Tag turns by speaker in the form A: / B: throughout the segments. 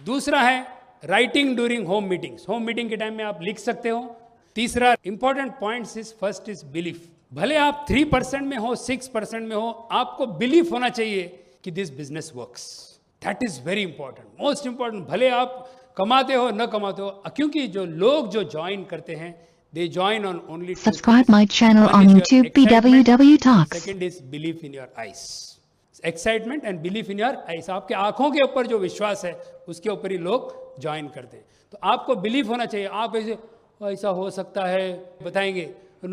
A: दूसरा है writing during home meetings, home meeting के टाइम में आप लिख सकते हो। तीसरा important points is first is belief, भले आप 3% में हो 6% में हो, आपको बिलीफ होना चाहिए कि this business works, that is very important, most important. भले आप कमाते हो न कमाते हो, क्योंकि जो लोग जो ज्वाइन करते हैं they join on only two
B: Subscribe
A: things.
B: my channel
A: One
B: on
A: is your
B: YouTube
A: excitement,
B: PWW Talks.
A: second is belief in your eyes. Excitement and belief in your eyes, आपके आंखों के ऊपर जो विश्वास है उसके ऊपर ही लोग ज्वाइन करते हैं। तो आपको बिलीफ होना चाहिए, आप ऐसे ऐसा हो सकता है बताएंगे,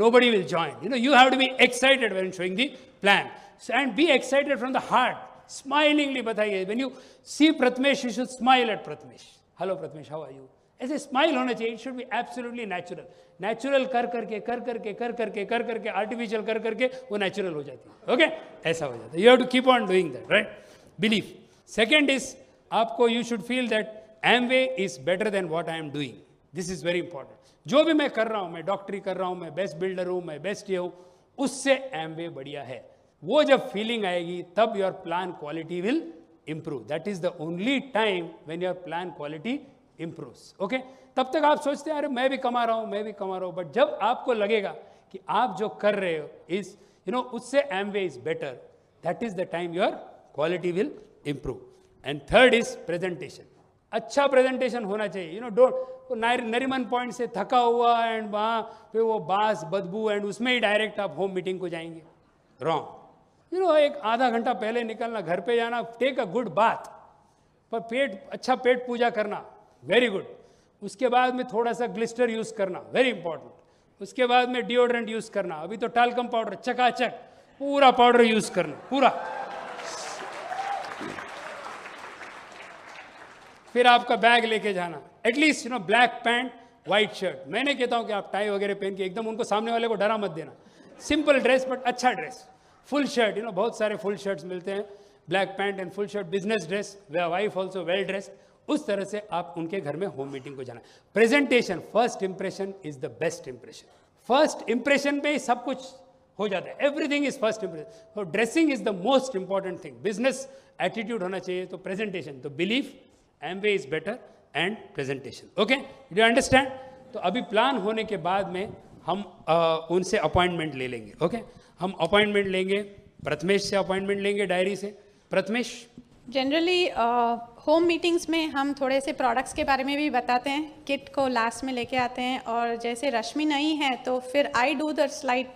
A: nobody will join. You have to be excited when showing the plan and be excited from the heart, smilingly बताइए। when you see Prathamesh, you should smile at Prathamesh. Hello Prathamesh, how are you? ऐसे smile होना चाहिए, it should be absolutely natural. Natural कर करके artificial कर करके वो natural हो जाती है। ओके, ऐसा हो जाता है। You have to keep on doing that, right? Belief. Second is आपको you should feel that Amway is better than what I am doing. This is very important. जो भी मैं कर रहा हूं, मैं डॉक्टरी कर रहा हूं, मैं बेस्ट बिल्डर हूं, मैं बेस्ट ये हूं, उससे एमवे बढ़िया है। वो जब फीलिंग आएगी तब your plan quality will improve. That is the only time when your plan quality improves. Okay? तब तक आप सोचते हैं अरे मैं भी कमा रहा हूं, बट जब आपको लगेगा कि आप जो कर रहे हो इज उससे Amway is better, that is the time your quality will improve. And third is presentation. अच्छा प्रेजेंटेशन होना चाहिए। डोंट नरीमन पॉइंट से थका हुआ एंड वहां पे वो बास बदबू एंड उसमें ही डायरेक्ट आप होम मीटिंग को जाएंगे, रॉन्ग। एक आधा घंटा पहले निकलना, घर पे जाना, टेक अ गुड बाथ, पर अच्छा पेट पूजा करना, वेरी गुड। उसके बाद में थोड़ा सा ग्लिस्टर यूज करना, वेरी इंपॉर्टेंट। उसके बाद में डिओड्रेंट यूज करना, अभी तो टाल्कम पाउडर चकाचक पूरा पाउडर यूज करना पूरा। फिर आपका बैग लेके जाना, at least black pant white shirt. मैंने कहता हूं कि आप टाई वगैरह पहन के एकदम उनको सामने वाले को डरा मत देना। सिंपल ड्रेस बट अच्छा ड्रेस, फुल शर्ट, बहुत सारे फुल शर्ट्स मिलते हैं, black pant and full shirt, business dress, wife also well dress. उस तरह से आप उनके घर में होम मीटिंग को जाना। Presentation, first impression is the best impression. First impression पे ही सब कुछ हो जाता है, एवरीथिंग इज फर्स्ट इंप्रेशन। तो dressing is the most important thing. Business attitude होना चाहिए, तो प्रेजेंटेशन, तो belief, Amway is better and presentation. Okay, do you understand? तो अभी प्लान होने के बाद में हम उनसे अपॉइंटमेंट ले लेंगे। ओके, हम अपॉइंटमेंट लेंगे, प्रथमेश से अपॉइंटमेंट लेंगे डायरी से। प्रथमेश,
C: जनरली होम मीटिंग्स में हम थोड़े से प्रोडक्ट्स के बारे में भी बताते हैं, किट को लास्ट में लेके आते हैं, और जैसे रश्मि नहीं है तो फिर I do the slide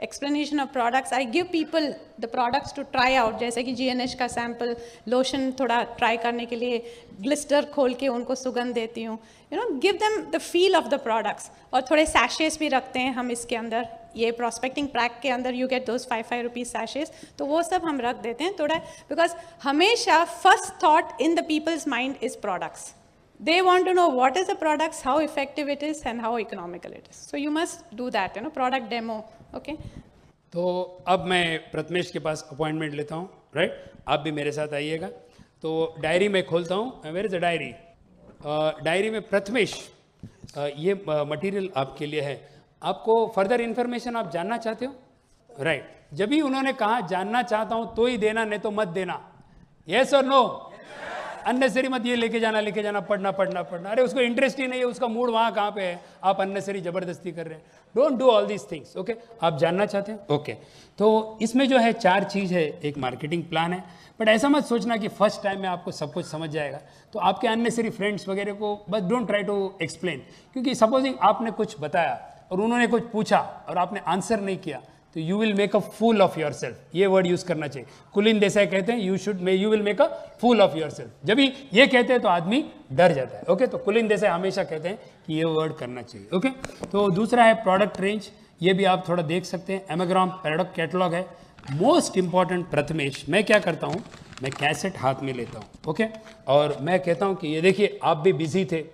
C: explanation of products. I give people the products to try out, जैसे कि GNH का सैम्पल लोशन थोड़ा ट्राई करने के लिए, ग्लिस्टर खोल के उनको सुगंध देती हूँ, give them the feel of the products. और थोड़े सैशेस भी रखते हैं हम इसके अंदर, ये प्रोस्पेक्टिंग पैक के अंदर यू गेट दोज 5 रुपीज सैशेस, तो वो सब हम रख देते हैं थोड़ा, बिकॉज हमेशा first thought in the people's mind is products. They want to know what is the products, how effective it is and how economical it is. So you must do that, product demo, okay?
A: तो अब मैं प्रथमेश के पास appointment लेता हूँ, right? आप भी मेरे साथ आइएगा। तो डायरी में खोलता हूँ, where is the diary? Diary में प्रथमेश, ये मटेरियल आपके लिए है। आपको फर्दर इंफॉर्मेशन आप जानना चाहते हो, राइट? जब भी उन्होंने कहा जानना चाहता हूँ तो ही देना, नहीं तो मत देना। यस और नो? अननेसरी मत ये लेके जाना, पढ़ना। अरे उसको इंटरेस्ट ही नहीं है, उसका मूड वहाँ कहाँ पे है, आप अननेसरी जबरदस्ती कर रहे हैं। Don't do all these things. Okay, आप जानना चाहते हैं? ओके, तो इसमें जो है 4 चीज़ है, एक मार्केटिंग प्लान है, बट ऐसा मत सोचना कि फर्स्ट टाइम में आपको सब कुछ समझ जाएगा। तो आपके अननेसरी फ्रेंड्स वगैरह को बस डोंट ट्राई टू एक्सप्लेन, क्योंकि सपोजिंग आपने कुछ बताया और उन्होंने कुछ पूछा और आपने आंसर नहीं किया, तो you will make a fool of yourself. ये वर्ड यूज करना चाहिए। कुलीन देसाई कहते हैं you will make a fool of yourself. जब भी ये कहते हैं तो आदमी डर जाता है। ओके, तो कुलीन देसाई हमेशा कहते हैं कि ये वर्ड करना चाहिए। ओके, तो दूसरा है प्रोडक्ट रेंज, ये भी आप थोड़ा देख सकते हैं। एमेग्राम प्रोडक्ट कैटलॉग है। मोस्ट इंपॉर्टेंट प्रथमेश, मैं क्या करता हूँ, मैं कैसेट हाथ में लेता हूँ, ओके, और मैं कहता हूँ कि ये देखिए, आप भी बिजी थे,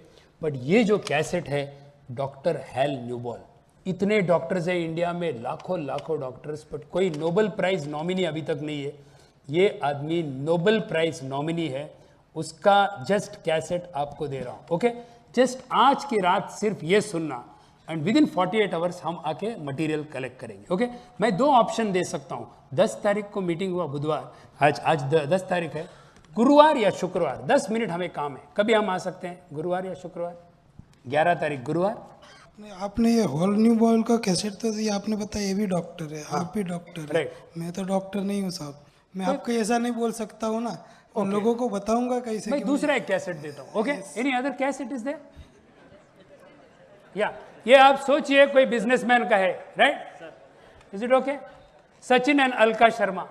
A: बट ये जो कैसेट है डॉक्टर हेल न्यूबॉल, इतने डॉक्टर्स हैं इंडिया में, लाखों डॉक्टर्स, बट कोई नोबेल प्राइज नॉमिनी अभी तक नहीं है। ये आदमी नोबेल प्राइज नॉमिनी है, उसका जस्ट कैसेट आपको दे रहा हूँ। ओके, जस्ट आज की रात सिर्फ ये सुनना एंड विद इन 48 आवर्स हम आके मटेरियल कलेक्ट करेंगे। ओके, मैं 2 ऑप्शन दे सकता हूँ। 10 तारीख को मीटिंग हुआ बुधवार, आज 10 तारीख है, गुरुवार या शुक्रवार 10 मिनट हमें काम है, कभी हम आ सकते हैं गुरुवार या शुक्रवार? 11 तारीख गुरुवार।
B: आपने ये होल न्यू बॉल का कैसेट तो दिया, आपने बताया ये भी डॉक्टर है, आप भी डॉक्टर है,
A: राइट।
B: मैं तो डॉक्टर नहीं हूँ साहब, मैं आपको ऐसा नहीं बोल सकता हूँ ना, उन लोगों को बताऊंगा कैसे।
A: मैं दूसरा एक कैसेट देता हूँ। Okay, any other cassette is there? या ये आप सोचिए कोई बिजनेसमैन का है, right? Is it okay? Sachin and Alka Sharma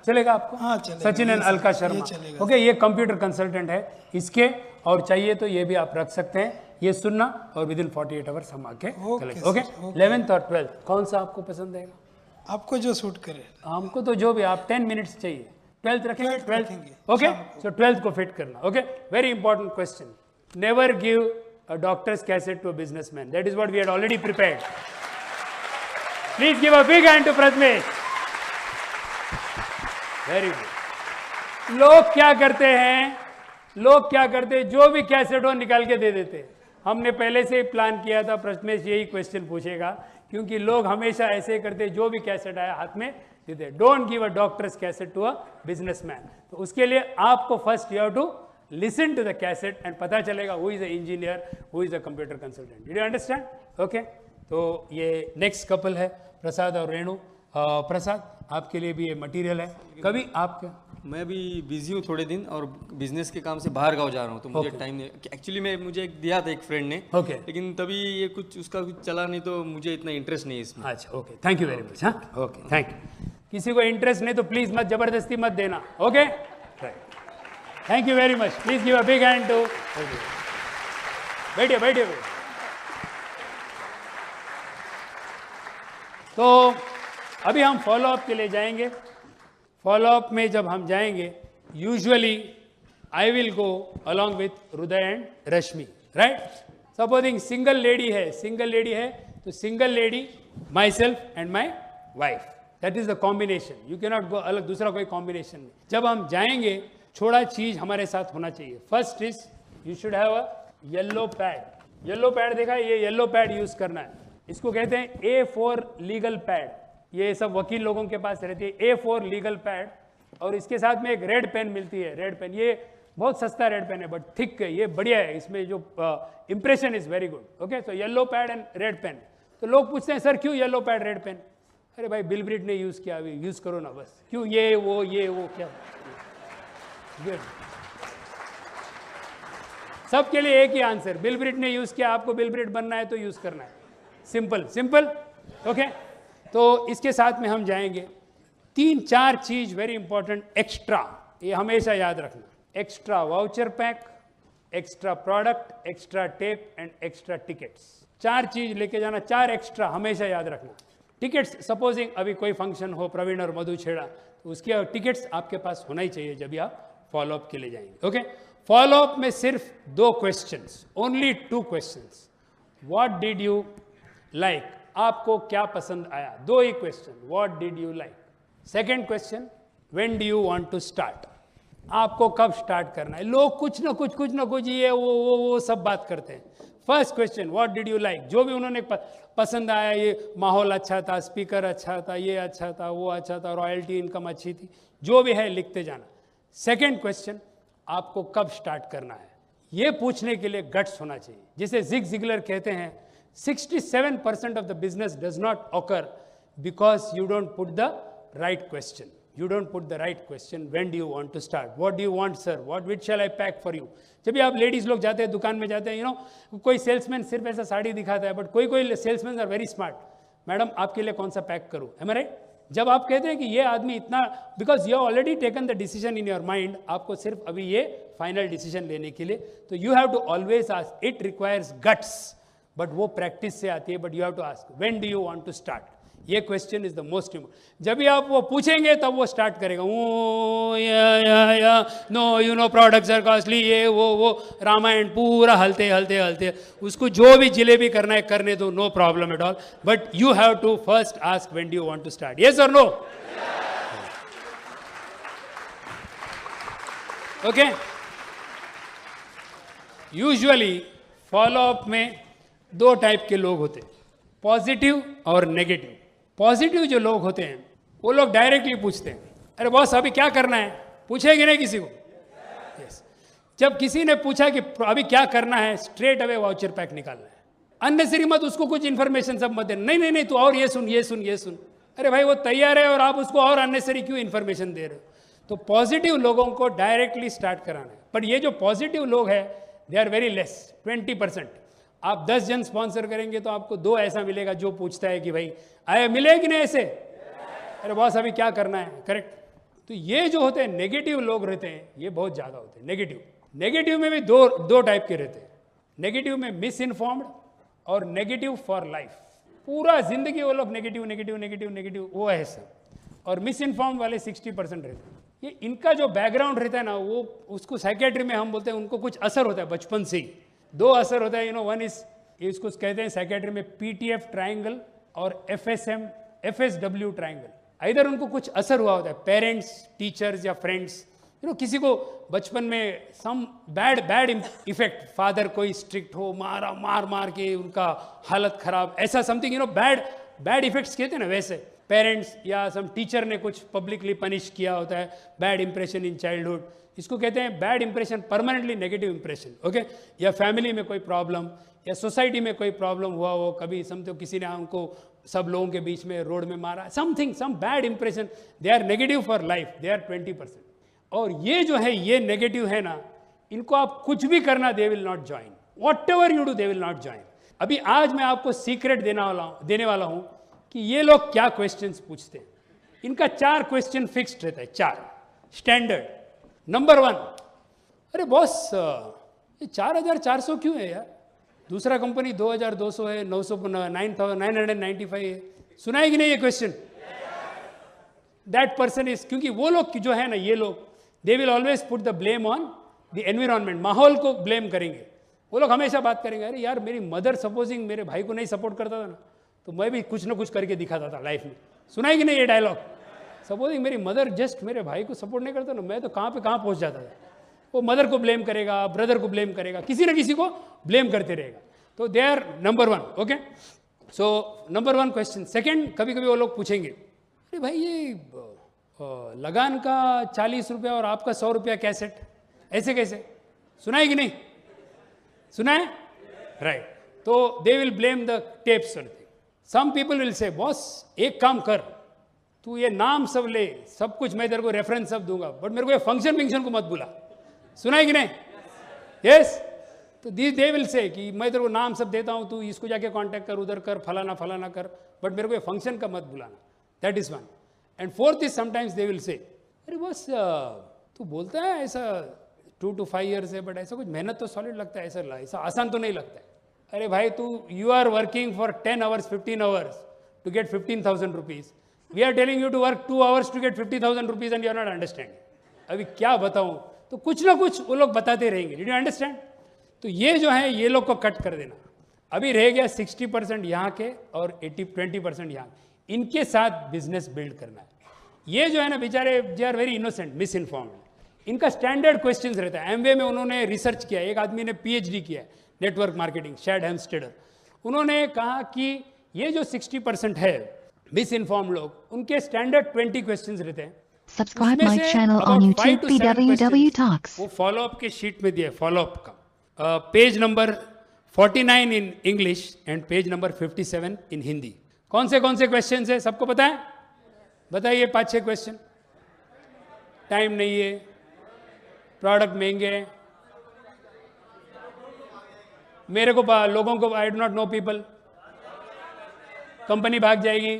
A: चलेगा आपको?
B: हाँ चलेगा।
A: सचिन एंड अलका शर्मा, ओके, ये कंप्यूटर कंसल्टेंट है इसके, और चाहिए तो ये भी आप रख सकते हैं, ये सुनना और विद इन 48 आवर्स हम आके कलेक्ट। ओके, 11th और 12th कौन सा आपको पसंद आएगा?
B: आपको जो सूट करे।
A: हमको तो जो भी, आप 10 मिनट्स चाहिए। 12th रखेंगे? 12th, ओके, सो 12th को फिट करना। Okay, very important question, never give a doctor's cassette to a businessman. That is what we had already prepared. Please give a big hand to Pratmesh. Very good. लोग क्या करते हैं, लोग क्या करते हैं, जो भी कैसेट हो निकाल के दे देते हैं। हमने पहले से ही प्लान किया था प्रथमेश यही क्वेश्चन पूछेगा, क्योंकि लोग हमेशा ऐसे करते, जो भी कैसेट आया हाथ में देते। Don't give a doctor's cassette to a businessman. तो उसके लिए आपको first you have to listen to the cassette and पता चलेगा who is the engineer, who is the computer consultant. Did you understand? Okay. तो ये next couple है प्रसाद और रेणु। प्रसाद, आपके लिए भी ये मटेरियल है। कभी आपके,
D: मैं भी बिजी हूँ थोड़े दिन और बिजनेस के काम से बाहर गाँव जा रहा हूँ, तो मुझे टाइम नहीं। एक्चुअली मैं मुझे एक दिया था एक फ्रेंड ने, लेकिन तभी ये कुछ उसका कुछ चला नहीं, तो मुझे इतना इंटरेस्ट नहीं है इसमें।
A: अच्छा, okay, thank you very much. हाँ, ओके, थैंक यू। किसी को इंटरेस्ट नहीं तो प्लीज मत, जबरदस्ती मत देना। Okay, right, thank you very much. Please give a big hand to, बैठिए बैठिए। तो अभी हम फॉलोअप के लिए जाएंगे। फॉलोअप में जब हम जाएंगे, usually I will go along with Hriday and Rashmi, right? Supposing single lady है, सिंगल लेडी है तो single lady, myself and my wife, that is the combination. You can not go अलग, दूसरा कोई कॉम्बिनेशन नहीं। जब हम जाएंगे छोड़ा चीज हमारे साथ होना चाहिए। First is you should have a yellow pad. Yellow pad देखा है? ये येलो पैड यूज करना है। इसको कहते हैं A4 लीगल पैड। ये सब वकील लोगों के पास रहती है, A4 लीगल पैड। और इसके साथ में एक रेड पेन मिलती है, रेड पेन। ये बहुत सस्ता रेड पेन है बट थिक है, ये बढ़िया है, इसमें जो impression is very good. Okay, so yellow pad and red pen. तो लोग पूछते हैं सर क्यों येलो पैड रेड पेन? अरे भाई बिल ब्रिट ने यूज किया, अभी यूज करो ना बस, क्यों ये वो क्या? गुड, सबके लिए एक ही आंसर, बिल ब्रिट ने यूज किया, आपको बिल ब्रिट बनना है तो यूज करना है। Simple simple. ओके, तो इसके साथ में हम जाएंगे 3-4 चीज वेरी इंपॉर्टेंट एक्स्ट्रा, ये हमेशा याद रखना। Extra voucher pack, extra product, extra tape and extra tickets. 4 चीज लेके जाना, 4 एक्स्ट्रा हमेशा याद रखना। टिकट्स, सपोजिंग अभी कोई फंक्शन हो, प्रवीण और मधु छेड़ा, तो उसके टिकट्स आपके पास होना ही चाहिए जब भी आप फॉलोअप के लिए जाएंगे। ओके, फॉलोअप में सिर्फ 2 questions, only 2 questions. What did you like, आपको क्या पसंद आया, 2 ही question. What did you like. Second question, when do you want to start, आपको कब स्टार्ट करना है। लोग कुछ ना कुछ ये वो सब बात करते हैं। First question, what did you like, जो भी उन्होंने पसंद आया, ये माहौल अच्छा था, स्पीकर अच्छा था, ये अच्छा था, वो अच्छा था, रॉयल्टी इनकम अच्छी थी, जो भी है लिखते जाना। सेकेंड क्वेश्चन, आपको कब स्टार्ट करना है, ये पूछने के लिए गट्स होना चाहिए। जिसे जिग जिगलर कहते हैं, 67% of the business does not occur because you don't put the right question. You don't put the right question. When do you want to start? What do you want, sir? Which shall I pack for you? जब भी आप ladies लोग जाते हैं, दुकान में जाते हैं, यू नो, कोई सेल्समैन सिर्फ ऐसा साड़ी दिखाता है, बट कोई salesman are very smart. Madam आपके लिए कौन सा पैक करूं, एम आई राइट? जब आप कहते हैं कि ये आदमी इतना, because you have already taken the decision in your mind, आपको सिर्फ अभी ये फाइनल डिसीजन लेने के लिए, तो you have to always ask. It requires guts, but वो प्रैक्टिस से आती है। But you have to ask when do you want to start. ये question is the most important. जब भी आप वो पूछेंगे तब वो स्टार्ट करेगा, ओ या no you know products are costly, ये वो रामायण पूरा हलते उसको जो भी जिलेबी करना है करने दो, no problem at all. But you have to first ask when do you want to start, yes और नो? ओके, यूजुअली फॉलोअप में 2 टाइप के लोग होते हैं, पॉजिटिव और नेगेटिव। पॉजिटिव जो लोग होते हैं वो लोग डायरेक्टली पूछते हैं, अरे बॉस अभी क्या करना है, पूछेंगे नहीं किसी को, जब किसी ने पूछा कि अभी क्या करना है, स्ट्रेट अवे वाउचर पैक निकालना है, अननेसरी मत उसको कुछ इन्फॉर्मेशन सब मत दे, नहीं नहीं नहीं तू और ये सुन ये सुन ये सुन, अरे भाई वो तैयार है और आप उसको और अननेसरी क्यों इन्फॉर्मेशन दे रहे हो। तो पॉजिटिव लोगों को डायरेक्टली स्टार्ट कराना है, पर ये जो पॉजिटिव लोग हैं दे आर वेरी लेस, 20%। आप 10 जन स्पॉन्सर करेंगे तो आपको 2 ऐसा मिलेगा जो पूछता है कि भाई आए मिले कि नहीं ऐसे, अरे बॉस अभी क्या करना है, करेक्ट। तो ये जो होते हैं नेगेटिव लोग रहते हैं, ये बहुत ज़्यादा होते हैं नेगेटिव में भी दो टाइप के रहते हैं। नेगेटिव में मिस इन्फॉर्म्ड और नेगेटिव फॉर लाइफ, पूरा जिंदगी वो लोग नेगेटिव नेगेटिव नेगेटिव नेगेटिव वो है सब। और मिस इन्फॉर्म्ड वाले 60% रहते हैं। ये इनका जो बैकग्राउंड रहता है ना, वो उसको साइकेट्री में हम बोलते हैं उनको कुछ असर होता है बचपन से ही। 2 असर होता है, वन इज इसको कहते हैं साइकेट्री में PTF ट्राइंगल और FSW ट्राइंगल। इधर उनको कुछ असर हुआ होता है, पेरेंट्स, टीचर्स या फ्रेंड्स, किसी को बचपन में सम बैड इफेक्ट, फादर कोई स्ट्रिक्ट हो, मार के उनका हालत खराब, ऐसा समथिंग बैड इफेक्ट्स कहते हैं ना, वैसे पेरेंट्स या सम टीचर ने कुछ पब्लिकली पनिश किया होता है, बैड इंप्रेशन इन चाइल्डहुड, इसको कहते हैं bad impression, permanently negative impression, okay. या फैमिली में कोई प्रॉब्लम या सोसाइटी में कोई प्रॉब्लम हुआ हो, कभी समझो किसी ने हमको सब लोगों के बीच में रोड में मारा, some bad impression, they are negative for life, they are 20%। और ये जो है ये नेगेटिव है ना, इनको आप कुछ भी करना they will not join, what ever you do they will not join. अभी आज मैं आपको सीक्रेट देने वाला हूं कि ये लोग क्या क्वेश्चंस पूछते हैं। इनका 4 क्वेश्चन फिक्स्ड रहता है, 4 स्टैंडर्ड। नंबर 1, अरे बॉस ये 4400 क्यों है यार, दूसरा कंपनी 2200 है, 995 है, सुना है कि नहीं ये क्वेश्चन। दैट पर्सन इज, क्योंकि वो लोग जो है ना, ये लोग they will always put the blame on the environment, माहौल को ब्लेम करेंगे। वो लोग हमेशा बात करेंगे, अरे यार मेरी मदर सपोजिंग मेरे भाई को नहीं सपोर्ट करता था ना, तो मैं भी कुछ ना कुछ करके दिखाता था लाइफ में। सुना है कि नहीं ये डायलॉग। सपोजिंग मेरी मदर जस्ट मेरे भाई को सपोर्ट नहीं करता ना, मैं तो कहाँ पे कहाँ पहुँच जाता था। वो मदर को ब्लेम करेगा, ब्रदर को ब्लेम करेगा, किसी ना किसी को ब्लेम करते रहेगा। तो they are number 1, okay. So number 1 question. Second, कभी कभी वो लोग पूछेंगे, अरे भाई ये लगान का 40 रुपया और आपका 100 रुपया कैसेट, ऐसे कैसे, सुना है कि नहीं, सुना है, राइट। तो they will blame the tapes. Some people will say, boss एक काम कर, तू ये नाम सब ले, सब कुछ मैं तेरे को रेफरेंस सब दूंगा, बट मेरे को ये फंक्शन को मत बुला। सुना है कि नहीं, यस। तो दे विल से कि मैं तेरे को नाम सब देता हूँ, तू इसको जाके कांटेक्ट कर, उधर कर, फलाना कर, बट मेरे को ये फंक्शन का मत बुलाना। That is 1। And 4th is sometimes they will say, अरे बस तू बोलता है ऐसा 2 to 5 years है, बट ऐसा कुछ मेहनत तो सॉलिड लगता है, ऐसा आसान तो नहीं लगता है। अरे भाई तू you are working for 10 hours 15 hours to get 15,000 rupees, we are telling you to work 2 hours to get 50,000 rupees and you are not understanding. अभी क्या बताऊं, तो कुछ ना कुछ वो लोग बताते रहेंगे, डिड यू अंडरस्टैंड। तो ये जो है ये लोग को कट कर देना। अभी रह गया 60% यहाँ के और 20% यहाँ, इनके साथ बिजनेस बिल्ड करना है। ये जो है ना बेचारे, they are very innocent, misinformed. इनका स्टैंडर्ड क्वेश्चंस रहता है। एमवे में उन्होंने रिसर्च किया, एक आदमी ने PhD किया है नेटवर्क मार्केटिंग, शैड हेम्स्टेडर। उन्होंने कहा कि ये जो 60% है मिस इन्फॉर्म्ड लोग, उनके स्टैंडर्ड 20 क्वेश्चंस रहते हैं।
E: Subscribe my channel on YouTube, BWW Talks.
A: वो फॉलोअप के शीट में दिया है, फॉलोअप का page number 49 in English and page number 57 इन हिंदी। कौन से क्वेश्चन है, सबको पता है, बताइए 5-6 क्वेश्चन। टाइम नहीं है, प्रोडक्ट महंगे हैं, मेरे को लोगों को, I do not know people, company भाग जाएगी,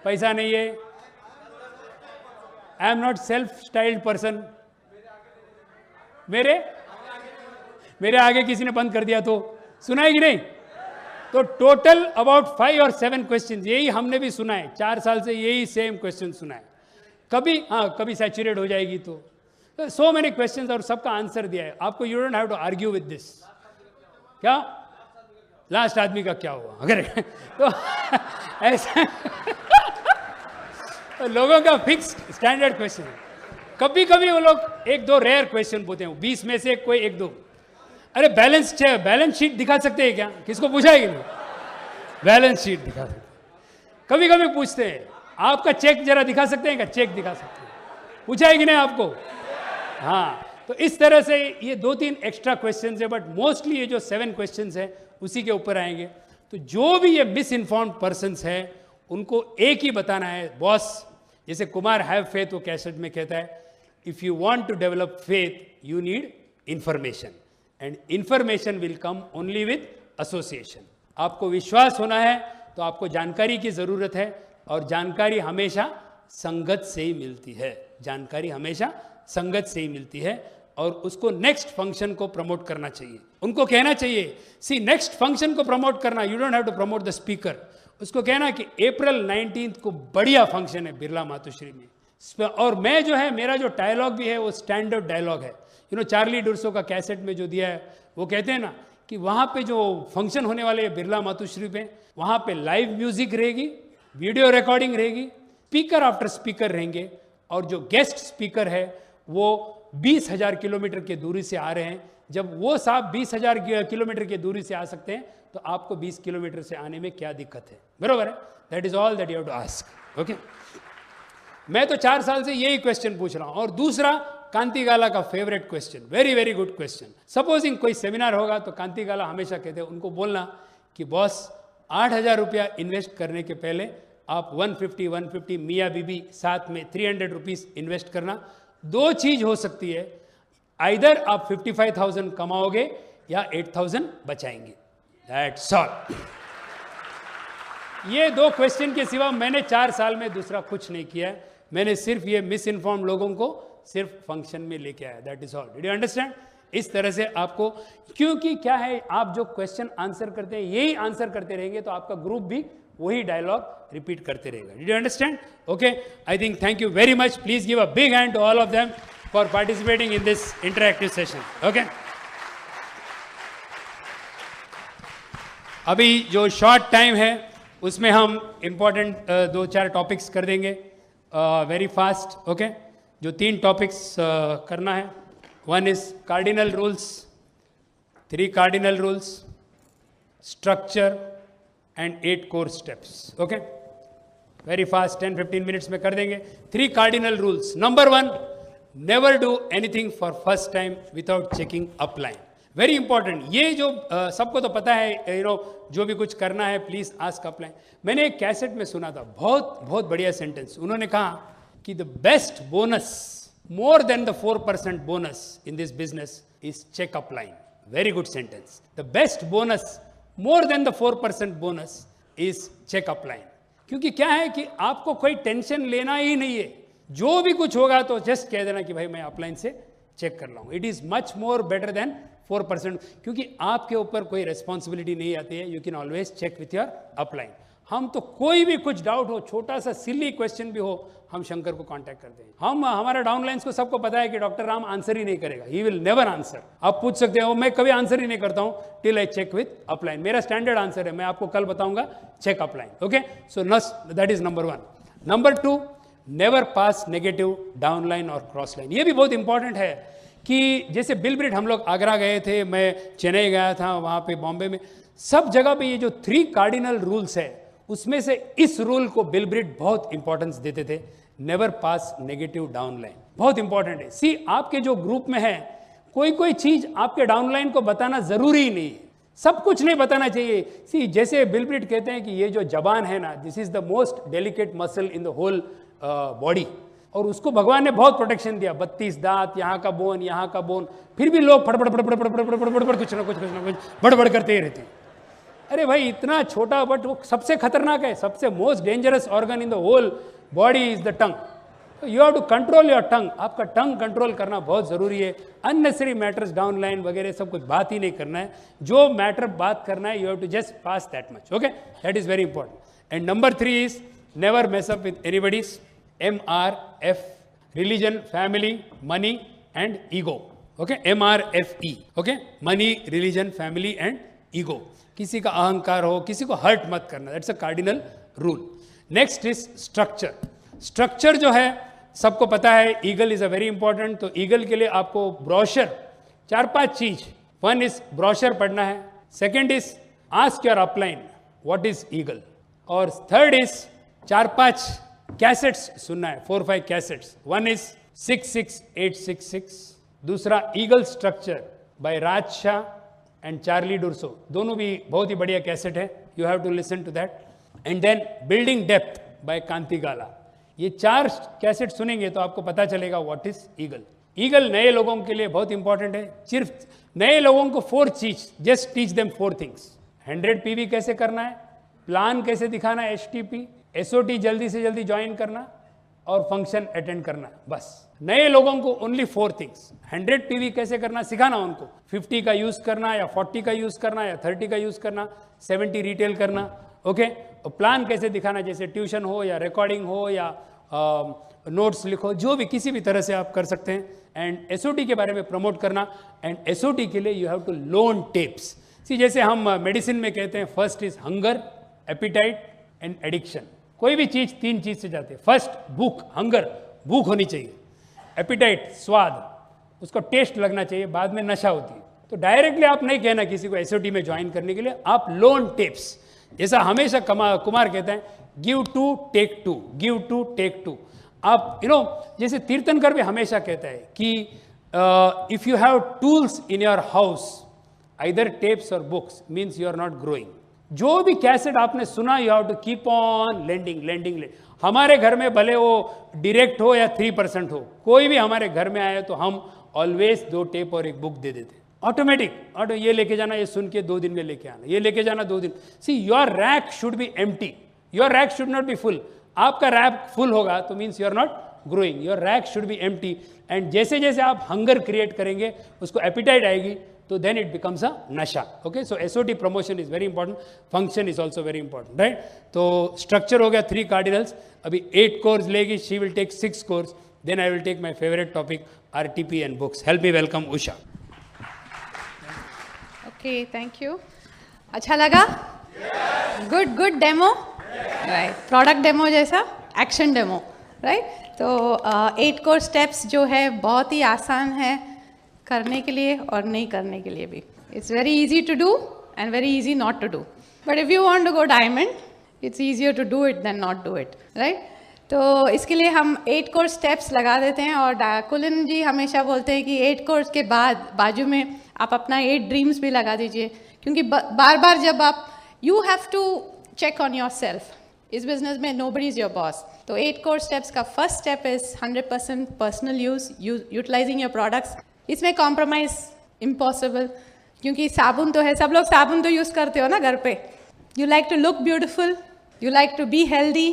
A: पैसा नहीं है, आई am not self styled person, मेरे आगे किसी ने बंद कर दिया तो, सुना है कि नहीं। तो टोटल अबाउट 5 or 7 क्वेश्चन, यही हमने भी सुना है, 4 साल से यही सेम क्वेश्चन सुना है। कभी सैचुरेट हो जाएगी तो सो मेनी क्वेश्चंस, और सबका आंसर दिया है आपको। You don't have to argue with this. क्या लास्ट आदमी का क्या हुआ अगर तो ऐसा तो लोगों का फिक्स स्टैंडर्ड क्वेश्चन है। कभी कभी वो लोग 1-2 रेयर क्वेश्चन पूछते हैं, 20 में से कोई 1-2। अरे बैलेंस शीट दिखा सकते हैं क्या, किसको पूछा है कि नहीं, बैलेंस शीट दिखा सकते हैं। कभी कभी पूछते हैं आपका चेक जरा दिखा सकते हैं क्या, चेक दिखा सकते हैं, पूछा है कि नहीं आपको। हाँ, तो इस तरह से ये 2-3 एक्स्ट्रा क्वेश्चंस है, बट मोस्टली ये जो 7 क्वेश्चंस है उसी के ऊपर आएंगे। तो जो भी ये मिस इन्फॉर्म्ड पर्सन्स है उनको एक ही बताना है, बॉस, जैसे कुमार हैव फेथ वो कैसेट में कहता है, if you want to develop faith you need information, and information will come only with association. आपको विश्वास होना है तो आपको जानकारी की जरूरत है, और जानकारी हमेशा संगत से ही मिलती है, जानकारी हमेशा संगत से ही मिलती है, और उसको नेक्स्ट फंक्शन को प्रमोट करना चाहिए। उनको कहना चाहिए, सी नेक्स्ट फंक्शन को प्रमोट करना, you don't have to promote the speaker, उसको कहना कि अप्रैल 19 को बढ़िया फंक्शन है बिरला मातुश्री में, और मैं जो है मेरा जो डायलॉग भी है वो स्टैंडर्ड डायलॉग है। यू नो चार्ली डुरसो का कैसेट में जो दिया है वो कहते हैं ना कि वहाँ पे जो फंक्शन होने वाले है बिरला मातुश्री पे, वहाँ पे लाइव म्यूजिक रहेगी, वीडियो रिकॉर्डिंग रहेगी, स्पीकर आफ्टर स्पीकर रहेंगे, और जो गेस्ट स्पीकर है वो 20,000 किलोमीटर की दूरी से आ रहे हैं। जब वो साहब 20,000 किलोमीटर की दूरी से आ सकते हैं तो आपको 20 किलोमीटर से आने में क्या दिक्कत है? बरोबर है? That is all that you have to ask. Okay, मैं तो 4 साल से यही क्वेश्चन पूछ रहा हूं। और दूसरा, कांति गाला का favourite question, very very good question. Supposing कोई सेमिनार होगा तो कांति गाला हमेशा कहते हैं, उनको बोलना कि बॉस 8,000 रुपया इन्वेस्ट करने के पहले आप 150 मियाँ बीबी साथ में 300 रुपीज इन्वेस्ट करना। 2 चीज हो सकती है, आइदर आप 55,000 कमाओगे या 8,000 बचाएंगे, दैट्स ऑल। ये 2 क्वेश्चन के सिवा मैंने 4 साल में दूसरा कुछ नहीं किया है। मैंने सिर्फ ये मिस इन्फॉर्म लोगों को सिर्फ फंक्शन में लेके आया, that is all. Did you understand? इस तरह से आपको, क्योंकि क्या है, आप जो क्वेश्चन आंसर करते हैं यही आंसर करते रहेंगे तो आपका ग्रुप भी वही डायलॉग रिपीट करते रहेगा। Did you understand? Okay, I think thank you very much. Please give a big hand to all of them for participating in this interactive session. Okay, अभी जो शॉर्ट टाइम है उसमें हम important 2-4 topics कर देंगे very fast. Okay, जो 3 topics करना है, 1 is cardinal rules, 3 cardinal rules, structure and 8 कोर steps. Okay, very fast 10-15 minutes में कर देंगे। 3 cardinal rules. Number 1, never do anything for first time without checking upline. Very important. ये जो सबको तो पता है, यू नो, जो भी कुछ करना है प्लीज आस्क अपलाइन। मैंने एक कैसेट में सुना था, बहुत बहुत बढ़िया सेंटेंस। उन्होंने कहा कि the best bonus, more than the 4% bonus in this business is check upline. Very good sentence. The best bonus more than the 4% bonus is check upline. क्योंकि क्या है कि आपको कोई टेंशन लेना ही नहीं है, जो भी कुछ होगा तो जस्ट कह देना कि भाई मैं अपलाइन से चेक कर लाऊं। It is much more better than 4%, क्योंकि आपके ऊपर कोई रिस्पॉन्सिबिलिटी नहीं आती है। You can always check with your upline. हम तो कोई भी कुछ डाउट हो, छोटा सा सिली क्वेश्चन भी हो, हम शंकर को कांटेक्ट करते हैं। हम हमारा डाउनलाइंस को सबको पता है कि डॉक्टर राम आंसर ही नहीं करेगा, ही विल नेवर आंसर। आप पूछ सकते हो, मैं कभी आंसर ही नहीं करता हूं till I check with upline. मेरा स्टैंडर्ड आंसर है, मैं आपको कल बताऊंगा, check upline. Okay, so that is number 1। Number 2, never pass negative downline और क्रॉस लाइन। ये भी बहुत इंपॉर्टेंट है कि जैसे बिल ब्रिट, हम लोग आगरा गए थे, मैं चेन्नई गया था, वहाँ पे बॉम्बे में, सब जगह पे ये जो 3 कार्डिनल रूल्स है उसमें से इस रूल को बिल ब्रिट बहुत इंपॉर्टेंस देते थे। नेवर पास नेगेटिव डाउनलाइन, बहुत इंपॉर्टेंट है। सी, आपके जो ग्रुप में है कोई कोई चीज आपके डाउनलाइन को बताना जरूरी ही नहीं है, सब कुछ नहीं बताना चाहिए। सी, जैसे बिल ब्रिट कहते हैं कि ये जो जबान है ना, this is the most delicate muscle in the whole body, और उसको भगवान ने बहुत प्रोटेक्शन दिया, 32 दांत, यहाँ का बोन, यहाँ का बोन, फिर भी लोग फड़फड़ फड़फड़ फड़फड़ फड़फड़ फड़फड़ कुछ ना कुछ बड़बड़ करते ही रहते हैं। अरे भाई, इतना छोटा, बट वो सबसे खतरनाक है, सबसे most dangerous organ in the whole body is the tongue. You have to control your tongue. आपका टंग कंट्रोल करना बहुत जरूरी है। अननेसेसरी मैटर्स, डाउनलाइन वगैरह सब कुछ बात ही नहीं करना है। जो मैटर बात करना है, you have to just pass that much. Okay, that is very important. And number 3 is never mess up with anybody's MRF, religion, family, money and ego. Okay, MRFE. Okay, money, religion, family and ego. किसी का अहंकार हो, किसी को hurt मत करना, that's a cardinal rule. Next is structure. Structure जो है सबको पता है, eagle is a very important. तो ईगल के लिए आपको ब्रोशर, 4-5 चीज। 1 इज ब्रोशर पढ़ना है, 2nd is ask your upline what is eagle, और 3rd इज 4-5 कैसेट्स सुनना है, 4-5 कैसेट्स। 1 इज 66866, दूसरा eagle structure by Raj Shah and Charlie Durso, दोनों भी बहुत ही बढ़िया कैसेट है, you have to listen to that. And then building depth by Kanti Gala. ये 4 कैसेट सुनेंगे तो आपको पता चलेगा व्हाट इज ईगल। ईगल नए लोगों के लिए बहुत इंपॉर्टेंट है। सिर्फ नए लोगों को 4 चीज, just teach them 4 things. 100 PV कैसे करना है, प्लान कैसे दिखाना है, HTP, SOT जल्दी से जल्दी ज्वाइन करना और फंक्शन अटेंड करना, बस। नए लोगों को ओनली 4 थिंग्स। 100 PV कैसे करना सिखाना उनको, 50 का यूज करना या 40 का यूज करना या 30 का यूज करना, 70 रिटेल करना, ओके। और प्लान कैसे दिखाना, जैसे ट्यूशन हो या रिकॉर्डिंग हो या नोट्स लिखो, जो भी किसी भी तरह से आप कर सकते हैं। एंड SOT के बारे में प्रमोट करना। एंड SOT के लिए you have to learn tips. See जैसे हम मेडिसिन में कहते हैं, first is hunger, appetite and addiction. कोई भी चीज 3 चीज से जाते हैं। फर्स्ट भूख, हंगर, भूख होनी चाहिए। एपिटाइट, स्वाद, उसको टेस्ट लगना चाहिए, बाद में नशा होती है। तो डायरेक्टली आप नहीं कहना किसी को SOT में ज्वाइन करने के लिए, आप लर्न टिप्स। जैसा हमेशा कुमार कहते हैं, give two take two, give two take two. आप जैसे तीर्थंकर भी हमेशा कहता है कि if you have tools in your house, either tapes or books, means you are not growing. जो भी कैसेट आपने सुना, you have to keep on lending. हमारे घर में भले वो डायरेक्ट हो या 3% हो, कोई भी हमारे घर में आए तो हम ऑलवेज 2 टेप और 1 बुक दे देते, ऑटोमेटिक। ये लेके जाना, ये सुन के 2 दिन में लेके आना, ये लेके जाना 2 दिन। See your rack should be empty, your rack should not be full. आपका रैक फुल होगा तो means you are not growing, your rack should be empty. And जैसे जैसे आप हंगर क्रिएट करेंगे, उसको एपिटाइट आएगी, तो देन इट बिकम्स अ नशा। Okay, so SOT promotion is very important, function is also very important, right. तो structure हो गया 3 कार्डिनल्स। अभी 8 कोर्स लेगी, she will take 6 course, then I will take my favourite topic RTP and books. Help me welcome Usha.
C: Okay, thank you. अच्छा लगा? Good demo, right. Product demo जैसा action demo, right. तो 8 कोर steps जो है बहुत ही आसान है करने के लिए और नहीं करने के लिए भी। It's very easy to do and very easy not to do, but if you want to go diamond, it's easier to do it than not do it, right. तो इसके लिए हम 8 कोर स्टेप्स लगा देते हैं। और कुलिन जी हमेशा बोलते हैं कि 8 कोर्स के बाद बाजू में आप अपना 8 ड्रीम्स भी लगा दीजिए, क्योंकि बार बार जब आप you have to check on yourself. इस बिजनेस में नोबडी इज योर बॉस। तो 8 कोर स्टेप्स का first step is 100% personal utilizing your products. इसमें कॉम्प्रोमाइज इम्पॉसिबल, क्योंकि साबुन तो है, सब लोग साबुन तो यूज़ करते हो ना घर पे। You like to look beautiful, you like to be healthy,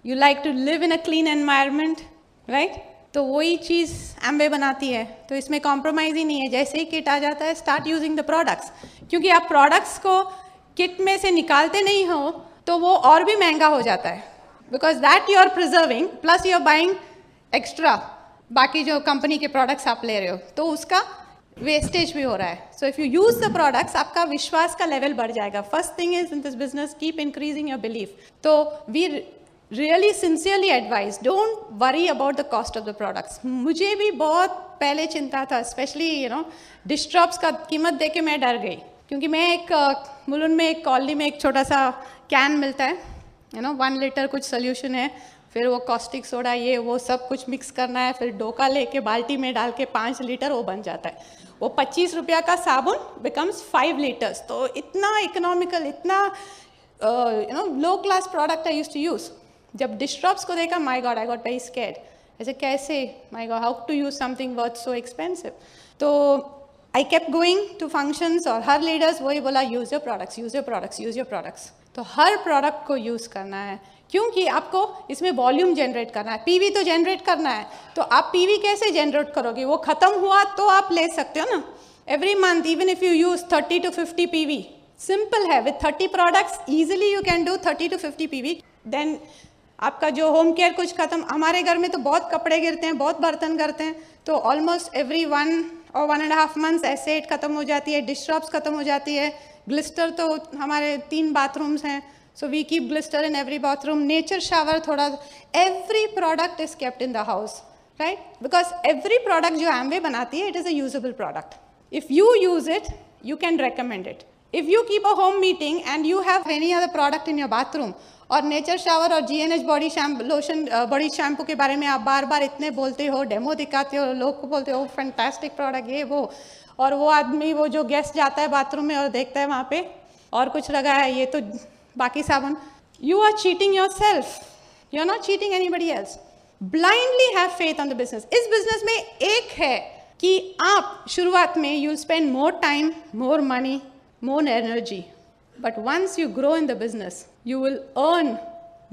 C: you like to live in a clean environment, right. तो वही चीज़ एम्वे बनाती है, तो इसमें कॉम्प्रोमाइज़ ही नहीं है। जैसे ही किट आ जाता है, स्टार्ट यूजिंग द प्रोडक्ट्स, क्योंकि आप प्रोडक्ट्स को किट में से निकालते नहीं हो तो वो और भी महंगा हो जाता है, because that you are preserving plus you are buying extra बाकी जो कंपनी के प्रोडक्ट्स आप ले रहे हो, तो उसका वेस्टेज भी हो रहा है। So if you use the products, आपका विश्वास का लेवल बढ़ जाएगा। First thing is in this business, keep increasing your belief. तो we really sincerely advise, don't worry about the cost of the products. मुझे भी बहुत पहले चिंता था, स्पेशली डिश ड्रॉप्स का कीमत देख के मैं डर गई, क्योंकि मैं एक मुलुंड में एक कॉलोनी में एक छोटा सा कैन मिलता है, 1 लीटर कुछ सोल्यूशन है, फिर वो कॉस्टिक सोडा ये वो सब कुछ मिक्स करना है, फिर डोका लेके बाल्टी में डाल के 5 लीटर वो बन जाता है। वो 25 रुपया का साबुन बिकम्स 5 लीटर्स। तो इतना इकोनॉमिकल, इतना low class product I used to use. जब डिश ड्रॉप्स को देखा, my god, I got very scared. ऐसे कैसे, my god, how to use something worth so expensive. तो I kept going to functions और हर लीडर्स वही बोला, use your products, use your products, use your products. तो हर प्रोडक्ट को यूज़ करना है, क्योंकि आपको इसमें वॉल्यूम जनरेट करना है, पीवी तो जनरेट करना है। तो आप पीवी कैसे जनरेट करोगे? वो खत्म हुआ तो आप ले सकते हो ना। Every month, even if you use 30 to 50 PV, simple है। With 30 products easily you can do 30 to 50 PV. Then आपका जो होम केयर कुछ खत्म। हमारे घर में तो बहुत कपड़े गिरते हैं, बहुत बर्तन करते हैं, तो almost every 1 or 1.5 months asset खत्म हो जाती है, डिश ड्रॉप्स खत्म हो जाती है। ग्लिस्टर तो हमारे 3 बाथरूम्स हैं, so we keep glister in every bathroom. Nature shower थोड़ा, every product is kept in the house, right? Because every product जो Amway बनाती है, it is a usable product. If you use it, you can recommend it. If you keep a home meeting and you have any other product in your bathroom, और nature shower और GNH body lotion body shampoo के बारे में आप बार बार इतने बोलते हो, demo दिखाते हो, लोग को बोलते हो फैंटास्टिक प्रोडक्ट ये वो, और वो आदमी वो जो गेस्ट जाता है बाथरूम में और देखता है वहाँ पे और कुछ लगा है, ये तो बाकी साबुन. You are cheating yourself, you are not cheating anybody else. Blindly have faith on the business. इस बिजनेस में एक है कि आप शुरुआत में you spend more time, more money, more energy, but once you grow in the business you will earn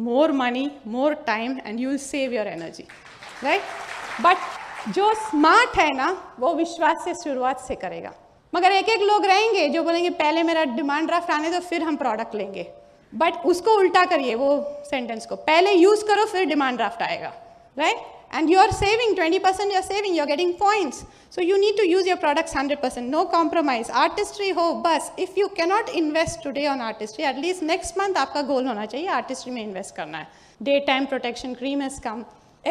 C: more money, more time, and you will save your energy, right? But जो smart है ना वो विश्वास से शुरुआत से करेगा. मगर एक एक लोग रहेंगे जो बोलेंगे पहले मेरा डिमांड ड्राफ्ट आने दो फिर हम प्रोडक्ट लेंगे. बट उसको उल्टा करिए वो सेंटेंस को, पहले यूज करो फिर डिमांड ड्राफ्ट आएगा, right? And you are saving 20%, you are saving, you are getting points. So you need to use your products 100%, no compromise. Artistry हो बस. If you cannot invest today on artistry, at least next month आपका goal होना चाहिए artistry में invest करना है. Daytime protection cream has come.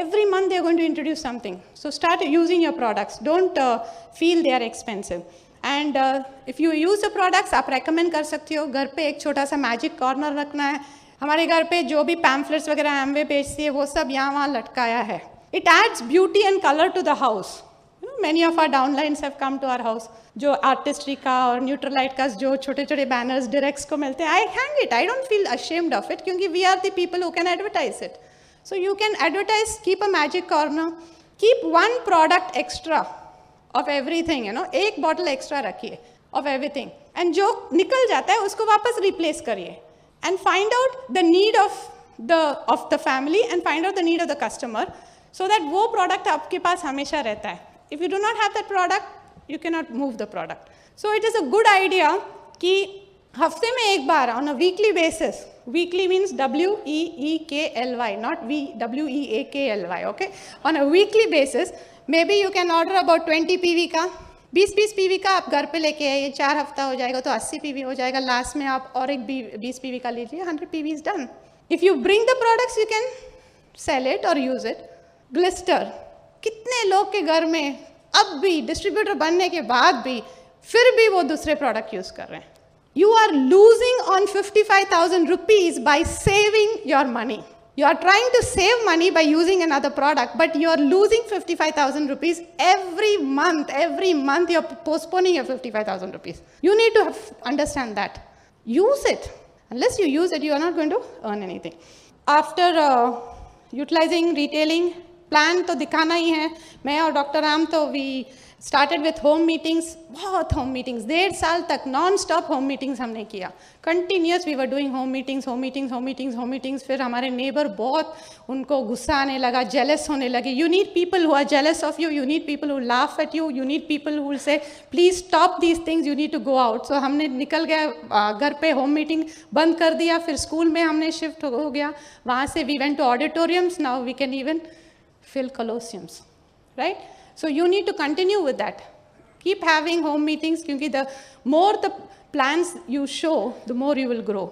C: Every month they are going to introduce something. So start using your products. Don't feel they are expensive. And if you use the products, आप recommend कर सकते हो. घर पे एक छोटा सा magic corner रखना है. हमारे घर पे जो भी pamphlets वगैरह Amway बेचती है वो सब यहाँ वहाँ लटकाया है. It adds beauty and color to the house. You know, many of our downlines have come to our house. जो artistry का और Neutralite का जो छोटे छोटे banners directs को मिलते हैं, I hang it. I don't feel ashamed of it क्योंकि we are the people who can advertise it. So you can advertise, keep a magic corner, keep one product extra of everything. You know, एक bottle extra रखिए of everything. And जो निकल जाता है उसको वापस replace करिए. And find out the need of the family and find out the need of the customer. So that वो product आपके पास हमेशा रहता है. If you do not have that product, you cannot move the product. So it is a good idea कि हफ्ते में एक बार on a weekly basis, weekly means WEEKLY, not WEAKLY, okay? On a weekly basis, maybe you can order about 20 PV का, 20 PV का आप घर पे लेके आइए, 4 हफ्ता हो जाएगा तो 80 PV हो जाएगा. लास्ट में आप और एक 20 PV का लीजिए, 100 PV is done. If you bring the products, you can sell it or use it. Glister, कितने लोग के घर में अब भी डिस्ट्रीब्यूटर बनने के बाद भी फिर भी वो दूसरे प्रोडक्ट यूज कर रहे हैं. You are losing on 55,000 rupees by saving your money. You are trying to save money by using another product, but you are losing 55,000 rupees every month. Every month you are postponing your 55,000 rupees. You need to understand that. Use it. Unless you use it, you are not going to earn anything. After utilizing retailing, plan तो दिखाना ही है. मैं और doctor Ram तो we started with home meetings, बहुत home meetings, 1.5 साल तक नॉन स्टॉप होम मीटिंग्स हमने किया. Continuous we were doing home meetings. फिर हमारे नेबर बहुत उनको गुस्सा आने लगा, जेलस होने लगे. You need people who are jealous of you, you need people who laugh at you, you need people who will say please stop these things, you need to go out. So हमने निकल गया घर पे, home meeting बंद कर दिया. फिर school में हमने शिफ्ट हो गया. वहाँ से we went to auditoriums. Now we can even fill colosseums, right? So you need to continue with that. Keep having home meetings because the more the plans you show, the more you will grow.